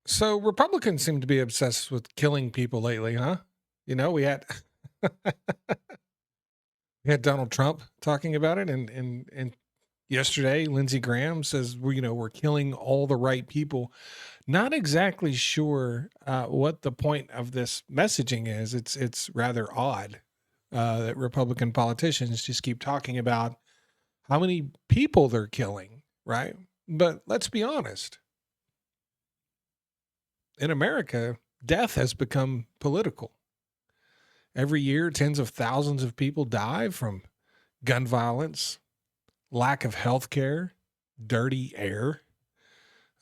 So Republicans seem to be obsessed with killing people lately, huh? You know, we had we had Donald Trump talking about it, and yesterday Lindsey Graham says we're killing all the right people. Not exactly sure what the point of this messaging is. It's rather odd that Republican politicians just keep talking about how many people they're killing, right? But let's be honest. In America, death has become political. Every year, tens of thousands of people die from gun violence, lack of health care, dirty air,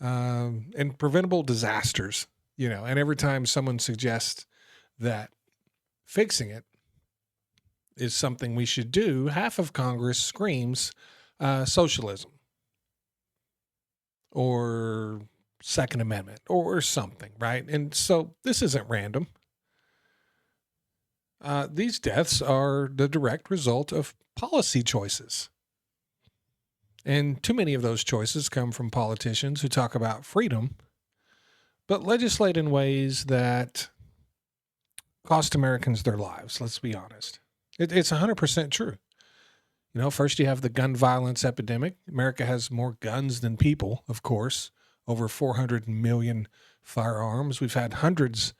and preventable disasters. And every time someone suggests that fixing it is something we should do, half of Congress screams socialism or Second Amendment or something, right? And so this isn't random. These deaths are the direct result of policy choices. And too many of those choices come from politicians who talk about freedom, but legislate in ways that cost Americans their lives. Let's be honest. It's 100% true. First you have the gun violence epidemic. America has more guns than people, of course, over 400 million firearms. We've had hundreds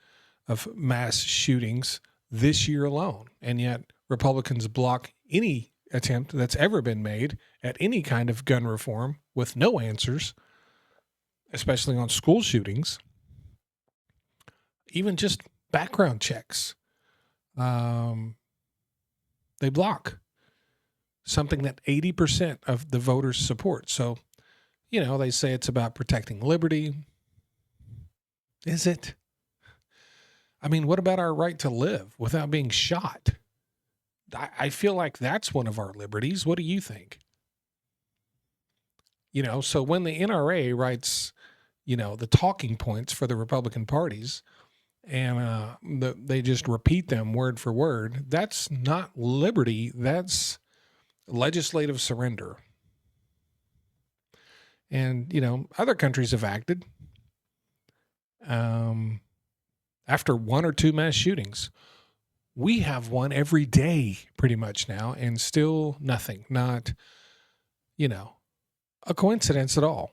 of mass shootings this year alone. And yet Republicans block any attempt that's ever been made at any kind of gun reform with no answers, especially on school shootings, even just background checks. They block something that 80% of the voters support. So, they say it's about protecting liberty. Is it? I mean, what about our right to live without being shot? I feel like that's one of our liberties. What do you think? So when the NRA writes, the talking points for the Republican parties and they just repeat them word for word, that's not liberty. That's legislative surrender. And, other countries have acted after one or two mass shootings. We have one every day pretty much now, and still nothing. Not, a coincidence at all.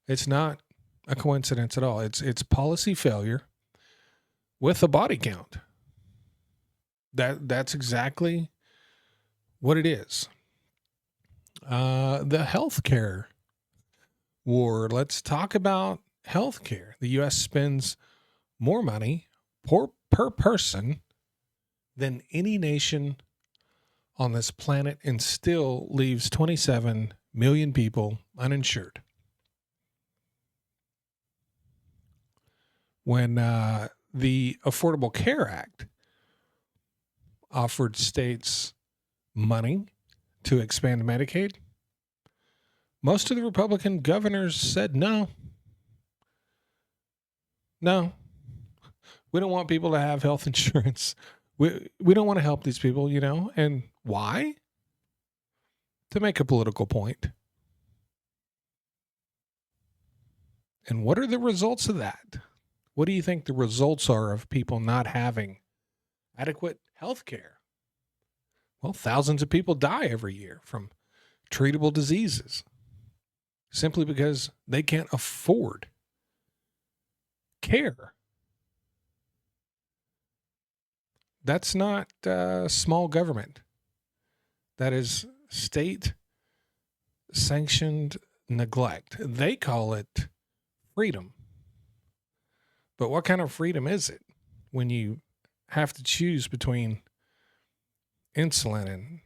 It's not a coincidence at all. It's policy failure with a body count. That's exactly what it is. The healthcare war. Let's talk about healthcare. The U.S. spends more money per person than any nation on this planet and still leaves 27 million people uninsured. When the Affordable Care Act offered states money to expand Medicaid, most of the Republican governors said no. No, we don't want people to have health insurance. We don't want to help these people, and why? To make a political point. And what are the results of that? What do you think the results are of people not having adequate health care? Well, thousands of people die every year from treatable diseases simply because they can't afford care. That's not small government. That is state sanctioned neglect. They call it freedom. But what kind of freedom is it when you have to choose between insulin and,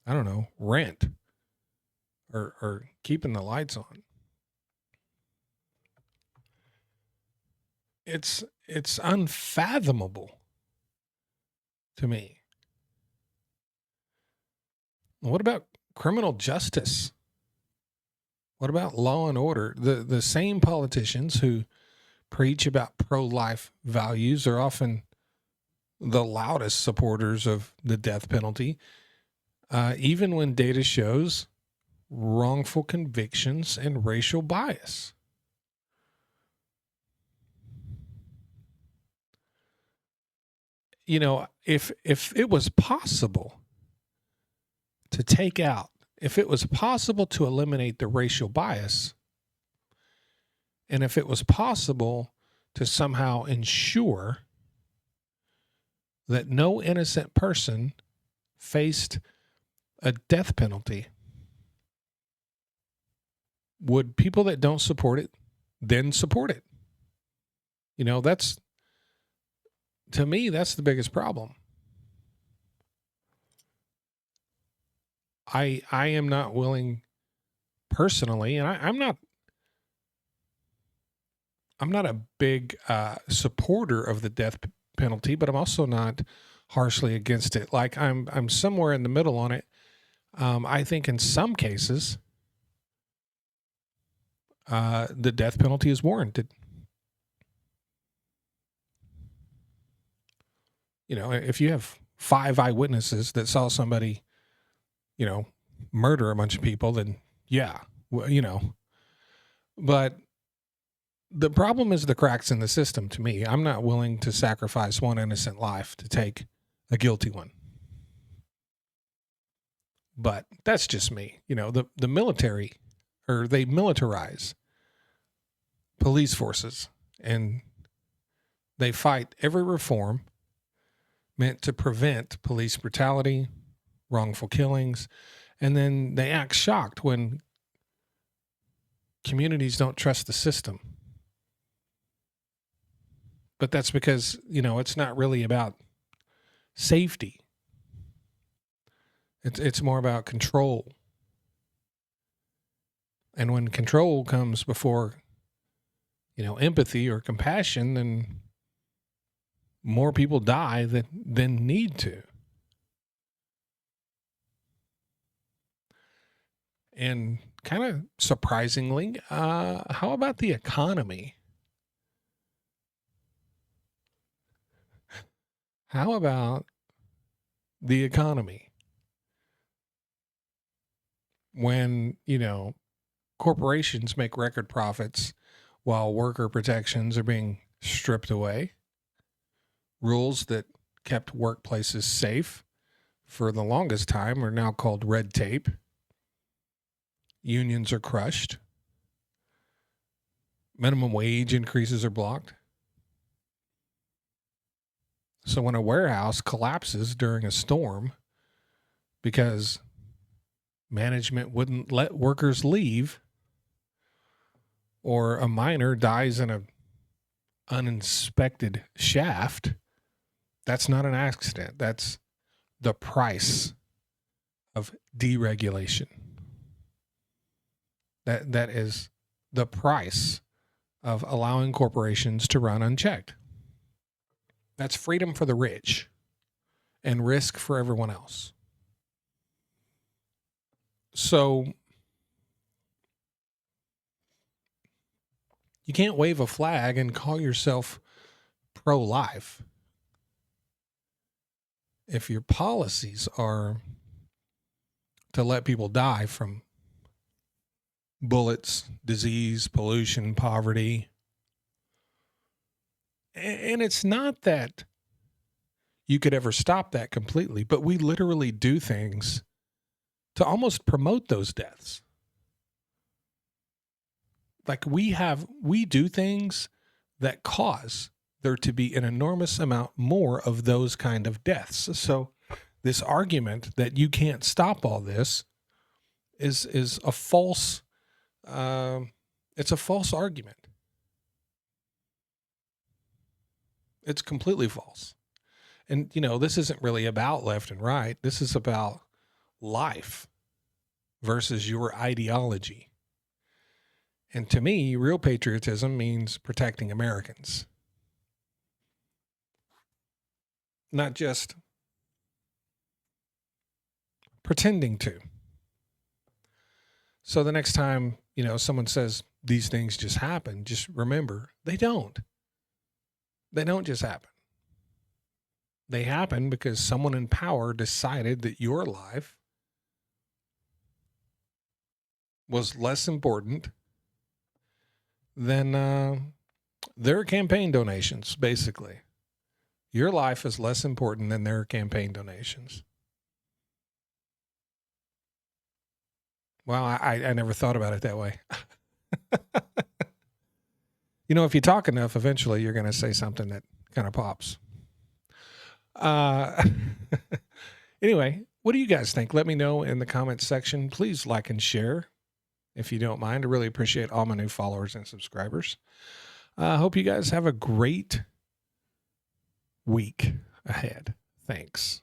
I don't know, rent or keeping the lights on? It's unfathomable to me. What about criminal justice? What about law and order? The same politicians who preach about pro-life values are often the loudest supporters of the death penalty, even when data shows wrongful convictions and racial bias. You know, if it was possible to take out, if it was possible to eliminate the racial bias, and if it was possible to somehow ensure that no innocent person faced a death penalty, would people that don't support it then support it? You know, that's, to me, that's the biggest problem. I am not willing personally, and I'm not a big supporter of the death penalty, but I'm also not harshly against it. Like I'm somewhere in the middle on it. I think in some cases, the death penalty is warranted. You know, if you have 5 eyewitnesses that saw somebody, you know, murder a bunch of people, then yeah, well, you know. But the problem is the cracks in the system to me. I'm not willing to sacrifice one innocent life to take a guilty one. But that's just me. You know, the military, or they militarize police forces, and they fight every reform meant to prevent police brutality, wrongful killings, and then they act shocked when communities don't trust the system. But that's because, you know, it's not really about safety. It's more about control. And when control comes before, you know, empathy or compassion, then more people die than need to. And kind of surprisingly, how about the economy? How about the economy? When, you know, corporations make record profits while worker protections are being stripped away, rules that kept workplaces safe for the longest time are now called red tape. Unions are crushed. Minimum wage increases are blocked. So when a warehouse collapses during a storm because management wouldn't let workers leave, or a miner dies in an uninspected shaft, that's not an accident. That's the price of deregulation. That is the price of allowing corporations to run unchecked. That's freedom for the rich and risk for everyone else. So you can't wave a flag and call yourself pro-life if your policies are to let people die from bullets, disease, pollution, poverty. And it's not that you could ever stop that completely, but we literally do things to almost promote those deaths. Like we do things that cause there to be an enormous amount more of those kind of deaths. So this argument that you can't stop all this is a false, it's a false argument. It's completely false. And, you know, this isn't really about left and right. This is about life versus your ideology. And to me, real patriotism means protecting Americans. Not just pretending to. So the next time, you know, someone says these things just happen, just remember, they don't. They don't just happen. They happen because someone in power decided that your life was less important than their campaign donations, basically. Your life is less important than their campaign donations. Well, I never thought about it that way. If you talk enough, eventually you're going to say something that kind of pops. Anyway, what do you guys think? Let me know in the comments section. Please like and share if you don't mind. I really appreciate all my new followers and subscribers. I hope you guys have a great week ahead. Thanks.